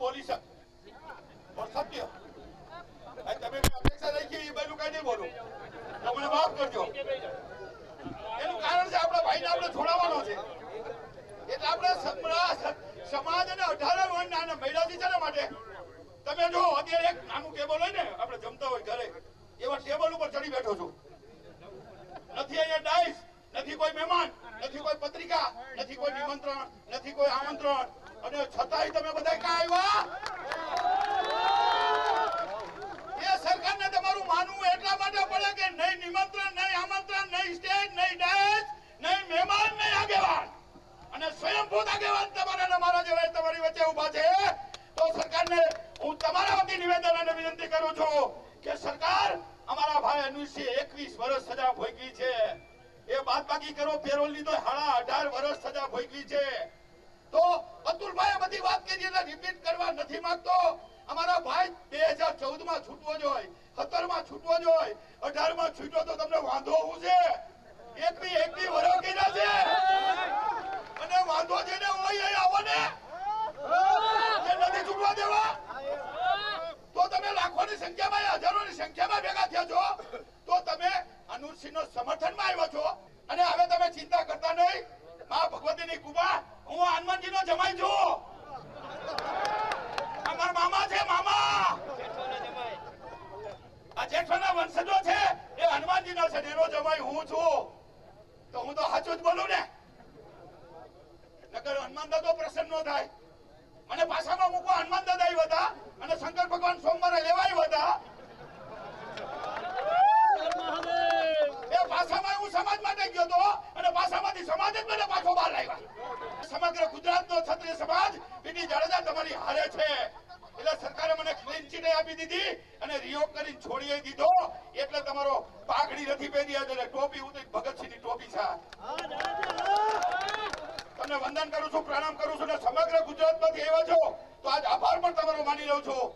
બોલી શક સત્ય તમે અપેક્ષા રાખી એ બાજુ કઈ નહીં બોલું તો મને માફ કરજો. એનું કારણ છે આપણા ભાઈને આપણે છોડાવવાનો છે એટલે આપણે સમાજ અને 18 વર્ષના મહિલાથી છે માટે તમે જો અત્યારે એક નાનું ટેબલ હોય ને આપણે જમતા હોય ઘરે એવા ટેબલ ઉપર ચડી બેઠો છું. નથી અહીંયા ડાઈસ, નથી કોઈ મહેમાન, નથી કોઈ પત્રિકા, નથી કોઈ નિમંત્રણ, નથી કોઈ આમંત્રણ અને છતાંય તમે બધા ક્યાં આવ્યા? એ સરકારને તમારું માનવું એટલા માટે પડે કે નહીં નિમંત્રણ, નહીં આમંત્રણ, નહીં સ્ટેજ, નહીં ડાઈસ, નહીં મહેમાન, નહીં આગેવાન અને સ્વયંભૂત આગેવાન તમારા મારા જેવા તમારી વચ્ચે ઉભા છે. તો સરકારને હું તમારા વતી નિવેદન અને વિનંતી કરું છું કે સરકાર અમારા ભાઈ અનુષે 21 વર્ષ સજા ભોગવી છે. એ બાદ બાકી કરો પેરોલ ની તો 18 વર્ષ સજા ભોગવી છે. તો અતુલભાઈ બધી વાત કરી એટલે રિપીટ કરવા નથી માંગતો. અમારા ભાઈ 2014 માં છૂટવો જોઈએ, 17 માં છૂટવો જોઈએ, 18 માં છૂટ્યો તો તમને વાંધો શું છે? એક બી વર્ષ કર્યા છે અને વાંધો જેને હોય એ આવો ને નથી છૂટવા દેવા. તો તમે લાખોની સંખ્યામાં, હજારોની સંખ્યામાં ભેગા થયા છો તો તમે અનુરસિંહનો સમર્થનમાં આવ્યા છો અને હવે તમે ચિંતા કરતા નહીં. મા ભગવતીની કૃપા, હું હનુમાનજીનો જમાઈ છું. અમારા મામા છે, મામા આ જેઠવાના વંશજો છે એ હનુમાનજીનો છે, એનો જમાઈ હું છું. તો હું તો સાચું જ બોલું ને, નકર હનુમાન દાદો પ્રસન્ન ન થાય. મને પાછામાં મૂકવા હનુમાન દાદા આવ્યા હતા અને શંકર ભગવાન સોમવારે લેવા આવ્યા હતા. એ પાછામાં હું સમાજ માટે ગયો હતો અને પાછામાંથી સમાજ જ મને પાછો બહાર લાવ્યા. સમગ્ર ગુજરાતનો ક્ષત્રિય સમાજ પીટી જાડેજા તમારી હારે છે એટલે સરકારે મને ક્લીન ચીટ આપી દીધી અને રિયોગ કરી છોડી દીધો. એટલે તમારો પાઘડી નથી પહેરી એટલે ટોપી ઉતરી ભગતસિંહની ટોપી છે. તમને વંદન કરું છું, પ્રણામ કરું છું અને સમગ્ર ગુજરાતમાંથી આવ્યા છો તો આજ આભાર પણ તમારો માની રહ્યો છું.